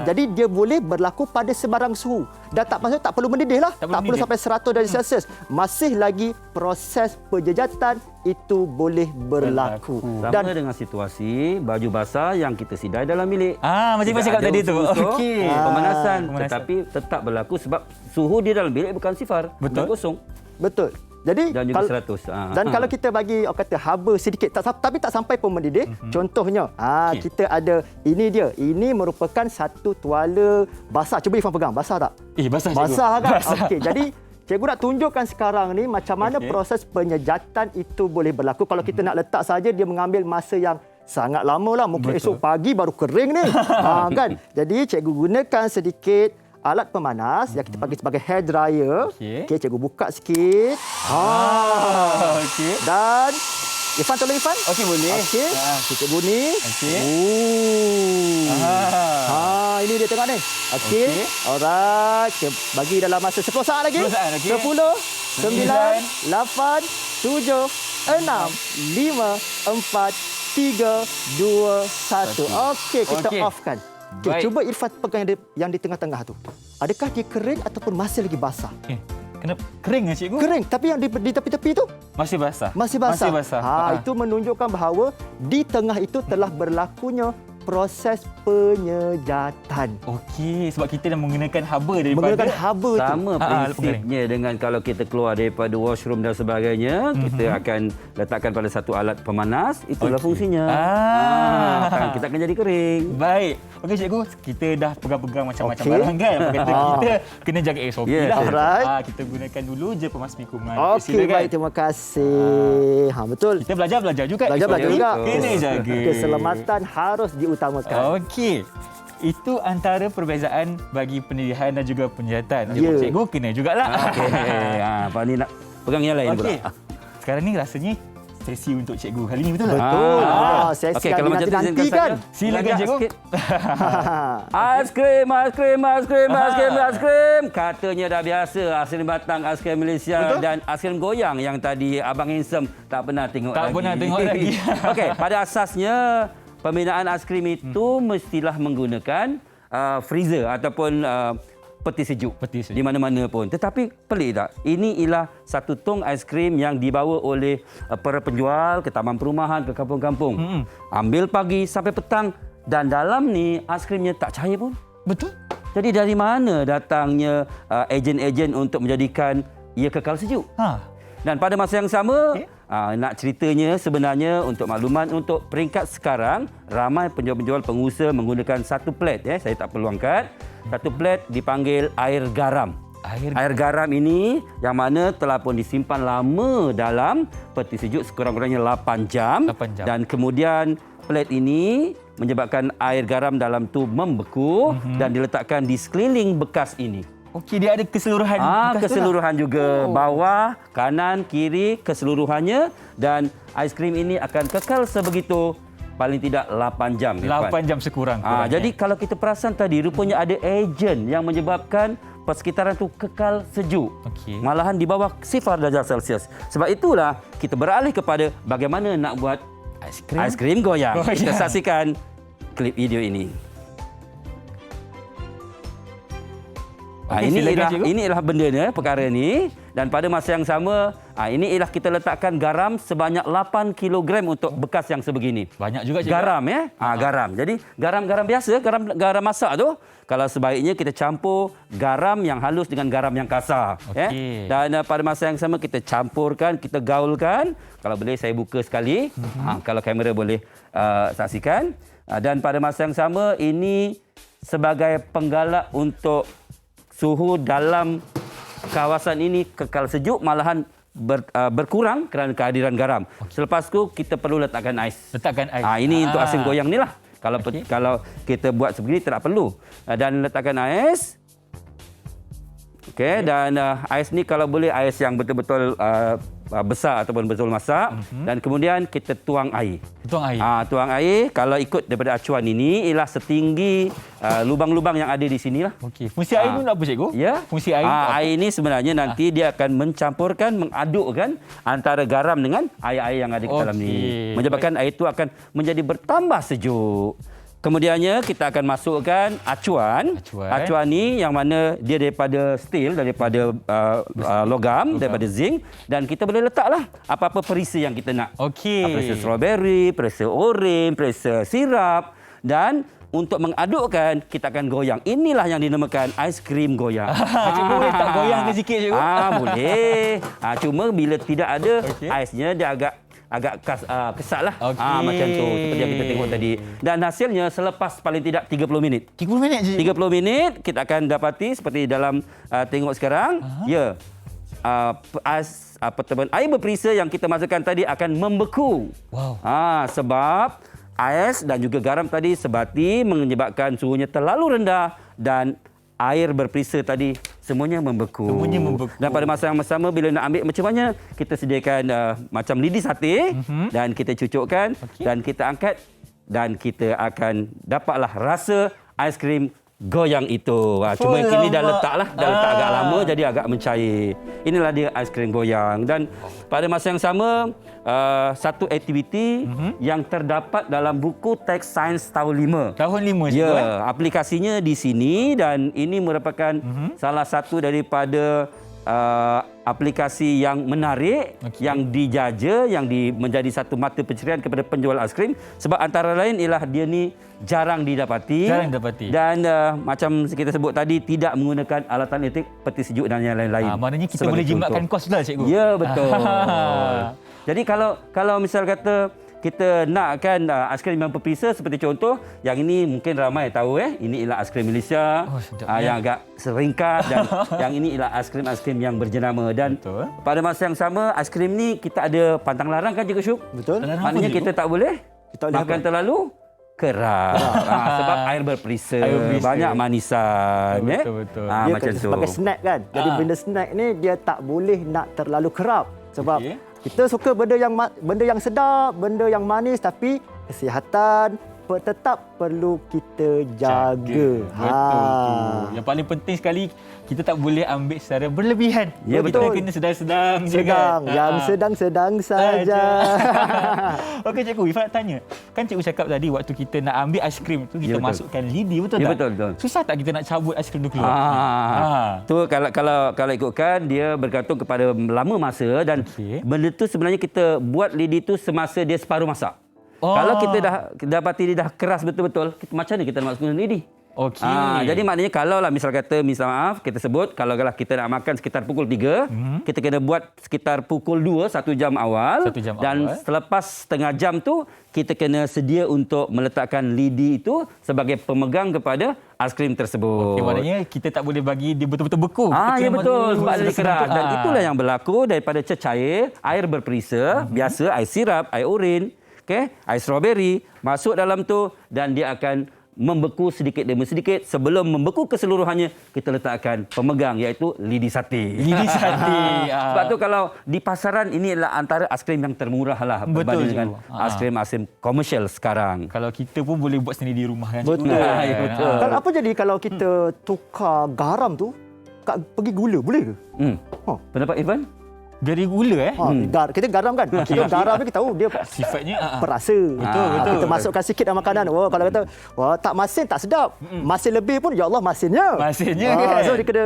Jadi dia boleh berlaku pada sebarang suhu. Dan maksudnya tak perlu mendidih lah. Tak perlu sampai 100 darjah Celsius. Masih lagi proses penjejatan itu boleh berlaku. Sama dengan situasi baju basah yang kita sidai dalam bilik. Macam mana cakap tadi tu. Pemanasan. Tetapi tetap berlaku sebab suhu di dalam bilik bukan sifar. Betul. Kosong. Betul. Jadi dan juga 100. Dan kalau kita bagi kata haba sedikit tapi tak sampai pun mendidih. Contohnya, kita ada ini dia. Ini merupakan satu tuala basah. Cuba Ifan pegang. Basah tak? Basah cikgu. Basah kan? Okey. Jadi cikgu nak tunjukkan sekarang ni macam mana proses penyejatan itu boleh berlaku. Kalau kita nak letak saja dia mengambil masa yang sangat lama lah. Mungkin esok pagi baru kering ni. Kan? Jadi cikgu gunakan sedikit alat pemanas yang kita panggil sebagai hair dryer. Okey, cikgu buka sikit. Dan Ifan tolong Ifan. Okey, boleh. Okey. Cikgu ni. Ini dia tengok ni. Okey. Alright. Kita bagi dalam masa 10 saat lagi. 10, 9, 8, 7, 6, 5, 4, 3, 2, 1. Okey, kita offkan. Okay, cuba Irfan pegang yang di tengah-tengah tu. Adakah dia kering ataupun masih lagi basah? Kena kering cikgu? Kering, tapi yang di tepi-tepi tu masih basah. Masih basah. Itu menunjukkan bahawa di tengah itu telah berlakunya proses penyejatan. Okey, sebab kita dah menggunakan haba daripada... Menggunakan haba tu. Sama prinsipnya dengan kalau kita keluar daripada washroom dan sebagainya, kita akan letakkan pada satu alat pemanas, itulah fungsinya. Kita akan jadi kering. Baik. Okey cikgu, kita dah pegang-pegang macam-macam barang kan. Kita kena jaga SOP lah. Alright. Kita gunakan dulu je pemas pikuman. Okey, baik. Terima kasih. Betul. Kita belajar juga. Belajar juga. Kena jaga. Keselamatan harus diutamakan. Okey. Itu antara perbezaan bagi pendirian dan juga penjahatan. Ya. Cikgu kena jugalah. Okey. Pak ni nak pegang yang lain Okey. pula. Sekarang ni rasanya sesi untuk cikgu kali ni, betul tak? Betul. Sesi Okey, yang kalau macam tu dinanti-nanti izinkan kan. saya Silakan, mengajak cikgu. sikit. Aiskrim. Katanya dah biasa aiskrim batang, aiskrim Malaysia dan aiskrim goyang yang tadi Abang Handsome tak pernah tengok Tak lagi. pernah tengok lagi. Okey, pada asasnya pembinaan aiskrim itu mestilah menggunakan freezer ataupun peti sejuk. Peti sejuk. Di mana-mana pun. Tetapi pelik tak? Ini ialah satu tong aiskrim yang dibawa oleh para penjual ke taman perumahan, ke kampung-kampung. Ambil pagi sampai petang dan dalam ni aiskrimnya tak cair pun. Betul. Jadi dari mana datangnya ejen-ejen untuk menjadikan ia kekal sejuk? Dan pada masa yang sama, nak ceritanya sebenarnya untuk makluman, untuk peringkat sekarang, ramai penjual-penjual pengusaha menggunakan satu plat. Saya tak perlu angkat. Satu plat dipanggil air garam. Air garam ini yang mana telah pun disimpan lama dalam peti sejuk sekurang-kurangnya 8 jam. 8 jam. Dan kemudian plat ini menyebabkan air garam dalam tu membeku dan diletakkan di sekeliling bekas ini. Okey, dia ada keseluruhan bekas tu lah. Keseluruhan juga. Bawah, kanan, kiri, keseluruhannya. Dan aiskrim ini akan kekal sebegitu paling tidak 8 jam. 8 jam sekurang-kurangnya. Jadi kalau kita perasan tadi, rupanya ada ejen yang menyebabkan persekitaran itu kekal sejuk. Okey. Malahan di bawah 0 darjah Celsius. Sebab itulah kita beralih kepada bagaimana nak buat aiskrim goyang. Kita saksikan klip video ini. Okey, silakan, cikgu. Ini ialah bendanya, perkara ni. Dan pada masa yang sama, ini ialah kita letakkan garam sebanyak 8 kilogram untuk bekas yang sebegini. Banyak juga, cikgu. Garam ya. Garam. Jadi garam biasa, garam masak tu. Kalau sebaiknya kita campur garam yang halus dengan garam yang kasar. Okey. Dan pada masa yang sama kita campurkan, kita gaulkan. Kalau boleh saya buka sekali. Kalau kamera boleh saksikan. Dan pada masa yang sama ini sebagai penggalak untuk suhu dalam kawasan ini kekal sejuk, malahan berkurang kerana kehadiran garam. Selepas tu kita perlu letakkan ais. Letakkan ais. Ini untuk aiskrim goyang ni lah. Kalau kita buat sebegini tak perlu. Dan letakkan ais. Okey, dan ais ni kalau boleh ais yang betul-betul besar ataupun betul masak. Dan kemudian kita tuang air. Tuang air. Tuang air kalau ikut daripada acuan ini ialah setinggi lubang-lubang yang ada di sini lah. Okey. Fungsi air tu apa, cikgu? Ya. Fungsi air. Air ini sebenarnya nanti dia akan mencampurkan, mengadukkan antara garam dengan air-air yang ada di dalam ni. Menyebabkan air itu akan menjadi bertambah sejuk. Kemudiannya kita akan masukkan acuan. Acuan ni yang mana dia daripada steel, daripada logam, daripada zinc, dan kita boleh letaklah apa-apa perisa yang kita nak. Okey. Perisa strawberry, perisa oren, perisa sirap, dan untuk mengadukkan kita akan goyang. Inilah yang dinamakan aiskrim goyang. Cikgu boleh tak goyangkan sikit, cikgu? Boleh. Cuma bila tidak ada aisnya dia agak kesat lah. Macam tu seperti yang kita tengok tadi. Dan hasilnya selepas paling tidak 30 minit. 30 minit je. 30 minit kita akan dapati seperti dalam tengok sekarang. Ya. Air berperisa yang kita masukkan tadi akan membeku. Wow. Sebab ais dan juga garam tadi sebati menyebabkan suhunya terlalu rendah dan air berperisa tadi semuanya membeku. Dan pada masa yang sama bila nak ambil macam mana, kita sediakan macam lidi sate dan kita cucukkan dan kita angkat dan kita akan dapatlah rasa aiskrim goyang itu. Cuma kini dah letak agak lama jadi agak mencair. Inilah dia aiskrim goyang. Dan pada masa yang sama satu aktiviti yang terdapat dalam buku teks sains tahun 5. Tahun 5 je. Ya, aplikasinya di sini dan ini merupakan salah satu daripada aplikasi yang menarik, yang dijaja, yang menjadi satu mata pencerian kepada penjual aiskrim sebab antara lain ialah dia ni jarang didapati. Dan macam kita sebut tadi tidak menggunakan alatan elektrik, peti sejuk dan yang lain-lain. Maknanya kita boleh jimatkan kos lah, cikgu. Ya, betul. Jadi kalau misal kata kita nakkan aiskrim yang berperisa seperti contoh yang ini mungkin ramai tahu ini ialah aiskrim Malaysia yang agak seringkat dan yang ini ialah aiskrim yang berjenama dan pada masa yang sama aiskrim ni kita ada pantang larang kan, Cikgu Syuk? Betul. Maknanya kita tak boleh makan terlalu keras. Sebab air berperisa, banyak manisan. Betul. Dia Macam tu. sebagai snack kan. Jadi benda snack ni dia tak boleh nak terlalu kerap. Sebab kita suka benda yang sedap, benda yang manis, tapi kesihatan tetap perlu kita jaga. Betul. Yang paling penting sekali, kita tak boleh ambil secara berlebihan. Ya, Kita betul. kena sedang-sedang je Sedang, kan. yang sedang-sedang saja. Okey cikgu, Ifat nak tanya. Kan cikgu cakap tadi waktu kita nak ambil aiskrim tu kita betul. masukkan lidi, betul Ya, tak? betul. Susah tak kita nak cabut aiskrim tu keluar? Tu kalau ikutkan dia bergantung kepada lama masa dan benda tu sebenarnya kita buat lidi tu semasa dia separuh masak. Kalau kita dah dapati dia dah keras betul-betul, macam mana kita nak masukkan lidi? Okey. Jadi maknanya kalau lah misal maaf kita sebut kalau kita nak makan sekitar pukul 3, kita kena buat sekitar pukul 2 1 jam awal. 1 jam dan awal. selepas setengah jam tu kita kena sedia untuk meletakkan lidi itu sebagai pemegang kepada aiskrim tersebut. Okey, maknanya kita tak boleh bagi dia betul-betul beku. Ya betul, sebab dia keras. Dan Ah. itulah yang berlaku daripada cecair, air berperisa, biasa air sirap, air urin, air strawberry masuk dalam tu dan dia akan membeku sedikit demi sedikit. Sebelum membeku keseluruhannya, kita letakkan pemegang iaitu lidi sate. Lidi sate. Sebab tu kalau di pasaran ini adalah antara aiskrim yang termurah lah Betul, berbanding dengan cikgu. aiskrim komersial sekarang. Kalau kita pun boleh buat sendiri di rumah kan. Betul. Ya, betul. Kalau apa jadi kalau kita tukar garam tu pergi gula, boleh ke? Pendapat Irfan? Dari gula Kita garam kan. Kita garam ni kita tahu dia sifatnya perasa. Betul. Kita masukkan sikit dalam makanan. Kalau kata tak masin tak sedap. Masin lebih pun ya Allah masinnya. Masinnya kan. So dia kena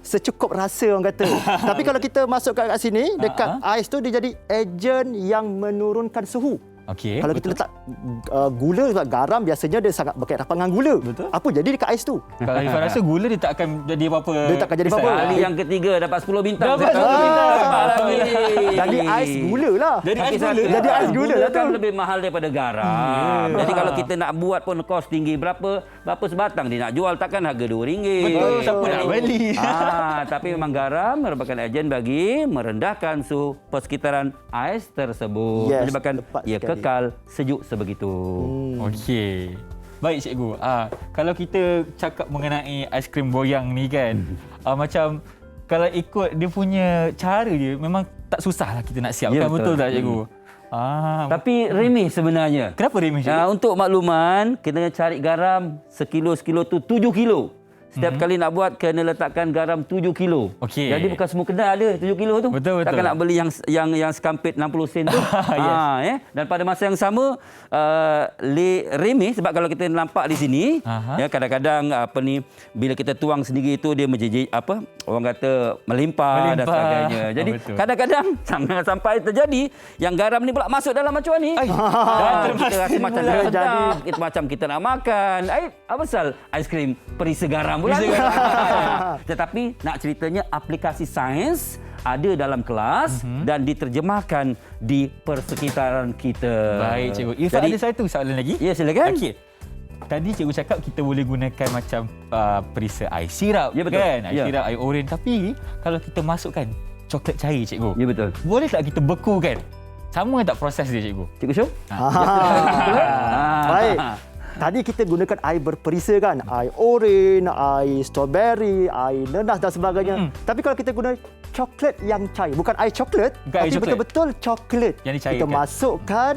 secukup rasa orang kata. Tapi kalau kita masukkan kat sini dekat ais tu dia jadi ejen yang menurunkan suhu. Okey. Kalau kita letak gula sebab garam biasanya dia sangat berkaitan dengan gula. Betul. Apa jadi dekat ais tu? Kalau Ifan rasa gula dia tak akan jadi apa-apa. Dia tak akan jadi apa-apa. Kali yang ketiga dapat 10 bintang. Dapat 10 bintang. Dapat lagi. Jadi ais gula lah. Jadi ais Tapi gula. Jadi ais gula lah kan tu. lebih mahal daripada garam. Jadi kalau kita nak buat pun kos tinggi berapa sebatang dia nak jual, takkan harga RM2. Betul, siapa nak beli? Tapi memang garam merupakan ejen bagi merendahkan suhu persekitaran ais tersebut. Yes, Menyebabkan tepat ia sekali. kekal sejuk sebegitu. Okey. Baik cikgu. Kalau kita cakap mengenai aiskrim boyang ni kan, macam kalau ikut dia punya cara dia memang tak susah lah kita nak siapkan, Ya, betul betul. tak cikgu? Tapi remeh sebenarnya. Kenapa remeh cikgu? Untuk makluman, kita cari garam sekilo tu 7 kilo. Setiap kali nak buat kena letakkan garam 7 kilo. Okey. Jadi bukan semua kedai ada 7 kilo tu. Betul. Takkan nak beli yang sekampit 60 sen tu. Yes. Dan pada masa yang sama remeh sebab kalau kita nampak di sini kadang-kadang bila kita tuang sendiri itu dia menjadi orang kata melimpah dan sebagainya. Jadi betul. kadang-kadang sampai terjadi yang garam ni pula masuk dalam macuan ni. Dan kita rasa macam dah sedap, itu macam kita nak makan. Apa pasal aiskrim perisa garam pula. Tetapi nak ceritanya aplikasi sains ada dalam kelas dan diterjemahkan di persekitaran kita. Baik cikgu. Ifat ada satu soalan lagi? Ya, silakan. Okey. Tadi cikgu cakap kita boleh gunakan macam perisa air sirap, Ya, betul. kan? Air Ya. sirap, air oren. Tapi kalau kita masukkan coklat cair cikgu, Ya, betul. boleh tak kita bekukan? Sama tak proses dia cikgu? Cikgu Syul? Baik. Tadi kita gunakan air berperisa kan, air oren, air strawberry, air nenas dan sebagainya. Tapi kalau kita guna coklat yang cair, bukan air coklat, Bukan air tapi coklat. betul-betul coklat. Yang dicairkan. Kita masukkan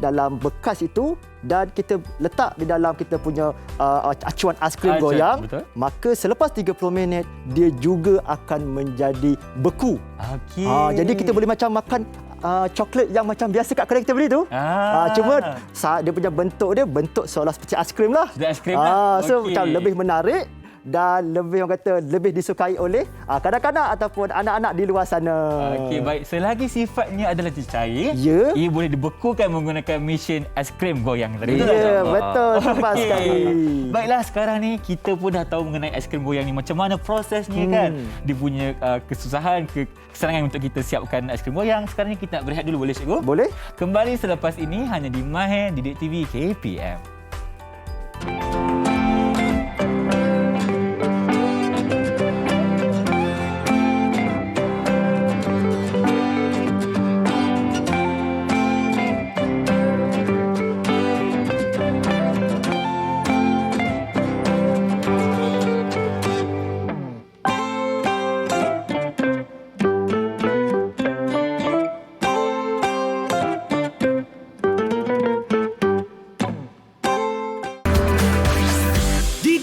dalam bekas itu dan kita letak di dalam kita punya acuan aiskrim Acuan, goyang. betul. Maka selepas 30 minit dia juga akan menjadi beku. Okey. Jadi kita boleh macam makan coklat yang macam biasa kat kedai kita beli tu. Cuma dia punya bentuk seolah seperti aiskrim lah. Seperti aiskrim lah. So Okey. macam lebih menarik dan lebih orang kata lebih disukai oleh kanak-kanak ataupun anak-anak di luar sana. Okey, baik. Selagi sifatnya adalah cair, Ya. ia boleh dibekukan menggunakan mesin aiskrim goyang tadi. Betul tak? Ya, betul. Tepat Okey. sekali. Baiklah, sekarang ni kita pun dah tahu mengenai aiskrim goyang ni macam mana prosesnya kan. Dia punya kesusahan, kesenangan untuk kita siapkan aiskrim goyang. Sekarang ni kita nak berehat dulu, boleh cikgu? Boleh? Kembali selepas ini hanya di Mahir Didik TV KPM.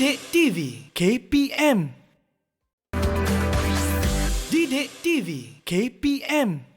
Didik TV KPM. Didik TV KPM.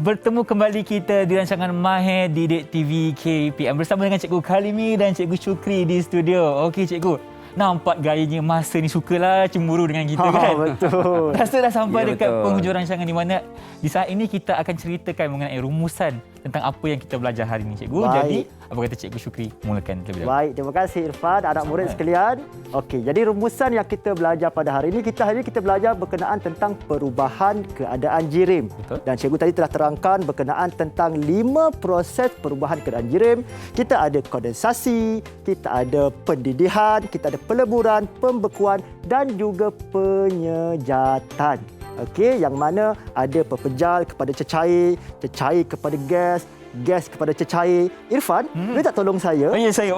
Bertemu kembali kita di rancangan Mahir Didik TV KPM bersama dengan Cikgu Kalimi dan Cikgu Syukri di studio. Okey Cikgu, nampak gayanya masa ni sukalah cemburu dengan kita kan? Betul. Rasa dah sampai dekat betul. penghujung rancangan di mana di saat ini kita akan ceritakan mengenai rumusan tentang apa yang kita belajar hari ini Cikgu. Baik. Jadi, apa kata Cikgu Syukri? Mulakan terlebih dahulu. Baik, terima kasih Irfan, anak murid sekalian. Okey, jadi rumusan yang kita belajar pada hari ini, kita belajar berkenaan tentang perubahan keadaan jirim. Betul. Dan cikgu tadi telah terangkan berkenaan tentang 5 proses perubahan keadaan jirim. Kita ada kondensasi, kita ada pendidihan, kita ada peleburan, pembekuan dan juga penyejatan. Okey, yang mana ada pepejal kepada cecair, cecair kepada gas, gas kepada cecair. Irfan, boleh tak tolong saya? Oh ya, saya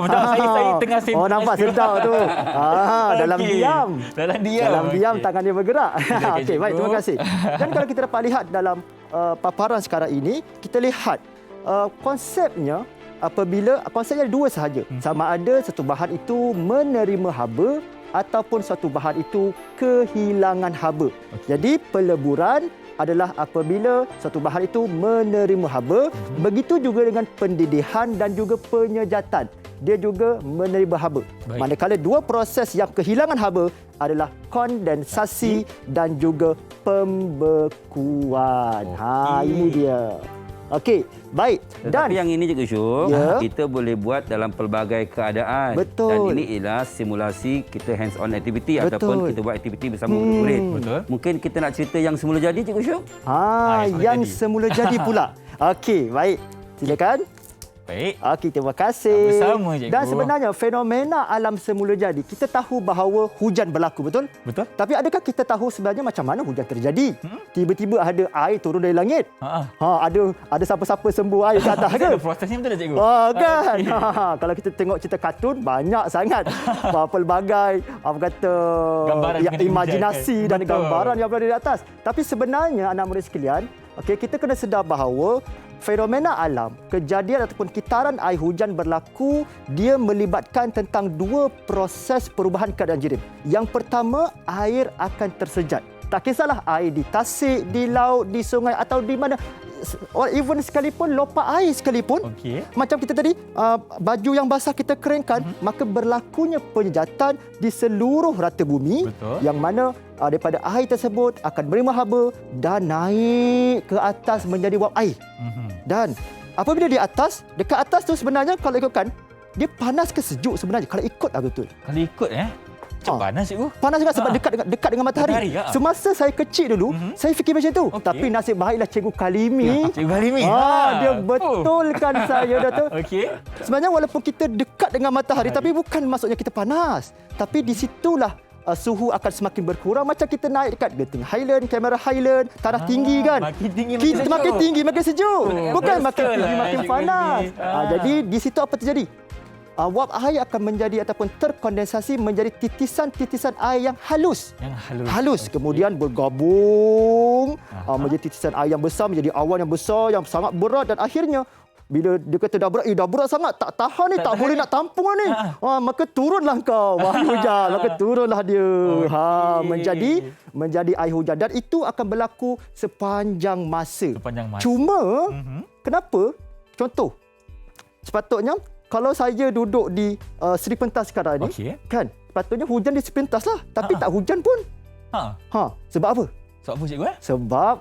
tengah sembang. Oh, nampak sedap tu. Dalam Okey. diam. Dalam diam. Dalam diam Okey. tangan dia bergerak. Okey, Okey, baik, cikgu. terima kasih. Dan kalau kita dapat lihat dalam paparan sekarang ini, kita lihat konsepnya konsepnya ada 2 sahaja. Sama ada satu bahan itu menerima haba ataupun satu bahan itu kehilangan haba. Jadi peleburan adalah apabila satu bahan itu menerima haba, begitu juga dengan pendidihan dan juga penyejatan. Dia juga menerima haba. Baik. Manakala 2 proses yang kehilangan haba adalah kondensasi dan juga pembekuan. Ini dia. Okey, baik. Dan Tetapi yang ini Cikgu Syuk, Ya. kita boleh buat dalam pelbagai keadaan. Betul. Dan ini ialah simulasi kita hands on activity Betul. ataupun kita buat aktiviti bersama murid-murid. Betul. Mungkin kita nak cerita yang semula jadi Cikgu Syuk. yang semula jadi pula. Okey, baik. Silakan. Baik. Okey, terima kasih. Sama-sama, cikgu. Dan sebenarnya fenomena alam semula jadi, kita tahu bahawa hujan berlaku, betul? Betul. Tapi adakah kita tahu sebenarnya macam mana hujan terjadi? Tiba-tiba ada air turun dari langit. Ada siapa-siapa sembuh air ke atas ke? Ada prosesnya betul tak Cikgu? Kan? Okey. Kalau kita tengok cerita kartun, banyak sangat pelbagai Gambaran mengenai imajinasi hujan, kan? dan Betul. gambaran yang berada di atas. Tapi sebenarnya anak murid sekalian, kita kena sedar bahawa fenomena alam, kejadian ataupun kitaran air hujan berlaku, dia melibatkan tentang 2 proses perubahan keadaan jirim. Yang pertama, air akan tersejat. Tak kisahlah air di tasik, di laut, di sungai atau di mana, or even sekalipun lopak air sekalipun. Okey. Macam kita tadi, baju yang basah kita keringkan, maka berlakunya penyejatan di seluruh rata bumi. Betul. Yang mana daripada air tersebut akan menerima haba dan naik ke atas menjadi wap air. Dan apabila di atas, dekat atas tu sebenarnya kalau ikutkan, dia panas ke sejuk sebenarnya kalau ikutlah betul. Kalau ikut macam panas Cikgu. Panas juga sebab dekat dengan matahari. Matahari, ya. Semasa saya kecil dulu, saya fikir macam tu. Okey. Tapi nasib baiklah Cikgu Kalimi. Cikgu Halimi. Dia betulkan saya dah tu. Okey. Sebenarnya walaupun kita dekat dengan matahari, tapi bukan maksudnya kita panas. Tapi di situlah suhu akan semakin berkurang macam kita naik dekat Genting Highland, kamera Highland, tanah tinggi kan. Makin tinggi makin kita sejuk. makin tinggi makin sejuk. Bukan makin betul tinggi lah, makin Cikgu panas. Halimi. Jadi di situ apa terjadi? Wap air akan menjadi ataupun terkondensasi menjadi titisan-titisan air yang halus. Yang halus. Halus kemudian bergabung menjadi titisan air yang besar, menjadi awan yang besar yang sangat berat dan akhirnya bila dia kata dah berat sangat, tak tahan ni, tak boleh nak tampung ni. Maka turunlah kau air hujan, maka turunlah dia. Okey. Menjadi air hujan dan itu akan berlaku sepanjang masa. Sepanjang masa. Cuma kenapa? Contoh, sepatutnya kalau saya duduk di Sri Pentas sekarang ni, Okey. kan, sepatutnya hujan di Sri Pentas lah, tapi tak hujan pun. Sebab apa? Sebab apa Cikgu? Sebab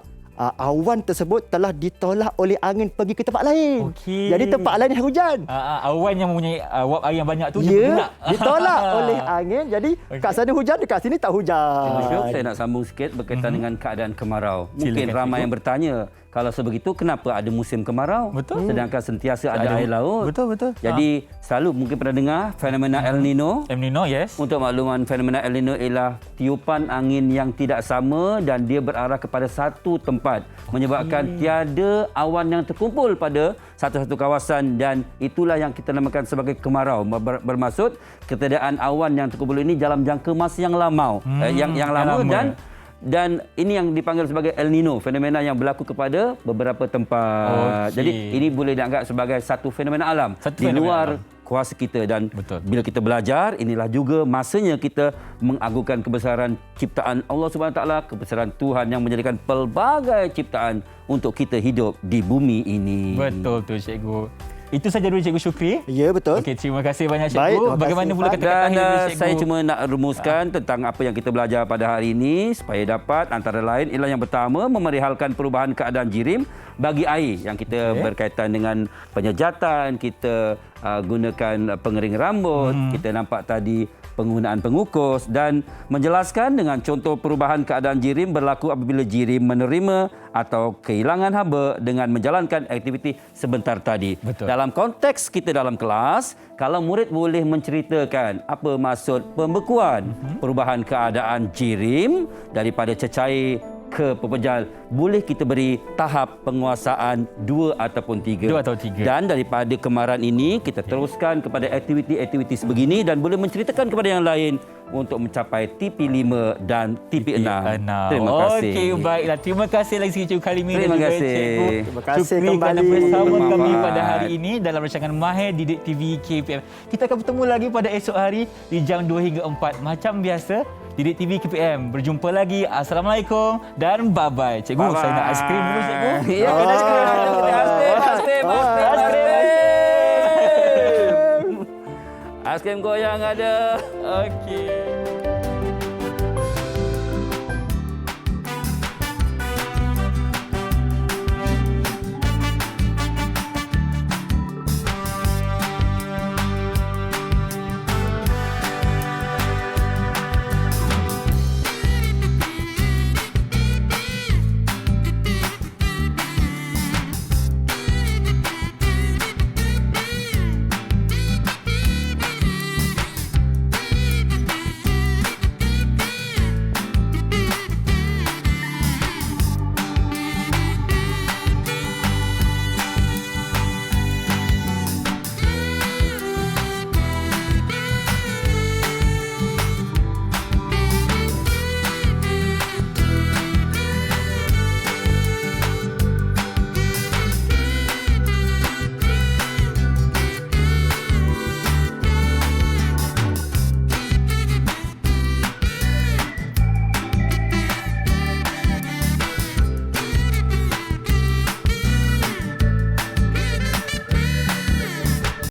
awan tersebut telah ditolak oleh angin pergi ke tempat lain. Okey. Jadi tempat lain yang hujan. Awan yang mempunyai wap air yang banyak tu dia Ya, bergerak. ditolak oleh angin. Jadi kat sana hujan, dekat sini tak Cikgu Syuk, hujan. saya nak sambung sikit berkaitan dengan keadaan kemarau. Mungkin Silakan, ramai Cikgu. yang bertanya, Kalau sebegitu, kenapa ada musim kemarau? Betul. Sedangkan sentiasa ada air laut. Betul. Jadi, selalu mungkin pernah dengar fenomena El Nino. El Nino, yes. Untuk makluman, fenomena El Nino ialah tiupan angin yang tidak sama dan dia berarah kepada satu tempat. Menyebabkan tiada awan yang terkumpul pada satu-satu kawasan dan itulah yang kita namakan sebagai kemarau. Bermaksud, ketiadaan awan yang terkumpul ini dalam jangka masa yang lama. Yang lama dan ini yang dipanggil sebagai El Nino, fenomena yang berlaku kepada beberapa tempat. Okey. Jadi ini boleh dianggap sebagai satu fenomena alam di luar kuasa kita dan bila kita belajar, inilah juga masanya kita mengagungkan kebesaran ciptaan Allah Subhanahu Wa Taala, kebesaran Tuhan yang menjadikan pelbagai ciptaan untuk kita hidup di bumi ini. Betul tu cikgu. Itu saja dulu Cikgu Syukri. Ya, betul. Okey, terima kasih banyak cikgu. Baik, terima kasih, Bagaimana pula Pak. kata-kata Dan akhir dari cikgu? saya cuma nak rumuskan tentang apa yang kita belajar pada hari ini supaya dapat antara lain ialah yang pertama memerihalkan perubahan keadaan jirim bagi air yang kita berkaitan dengan penyejatan, kita gunakan pengering rambut, kita nampak tadi penggunaan pengukus dan menjelaskan dengan contoh perubahan keadaan jirim berlaku apabila jirim menerima atau kehilangan haba dengan menjalankan aktiviti sebentar tadi. Betul. Dalam konteks kita dalam kelas, kalau murid boleh menceritakan apa maksud pembekuan perubahan keadaan jirim daripada cecair ke pepejal, boleh kita beri tahap penguasaan 2 ataupun 3. 2 atau 3. Dan daripada kemarahan ini, kita teruskan kepada aktiviti-aktiviti sebegini dan boleh menceritakan kepada yang lain untuk mencapai TP5 dan TP6. Terima kasih. Okey, baiklah. Terima kasih lagi sekali Cikgu Kalimi Terima dan juga kasih. Cikgu Terima kasih Syukri kerana kembali. bersama kami Muhammad. pada hari ini dalam rancangan Mahir Didik TV KPM. Kita akan bertemu lagi pada esok hari di jam 2 hingga 4. Macam biasa, Didik TV KPM. Berjumpa lagi. Assalamualaikum dan bye-bye. Cikgu, Bye-bye. saya nak aiskrim dulu, Cikgu. Ya, kena aiskrim. Aiskrim goyang ada. Okey.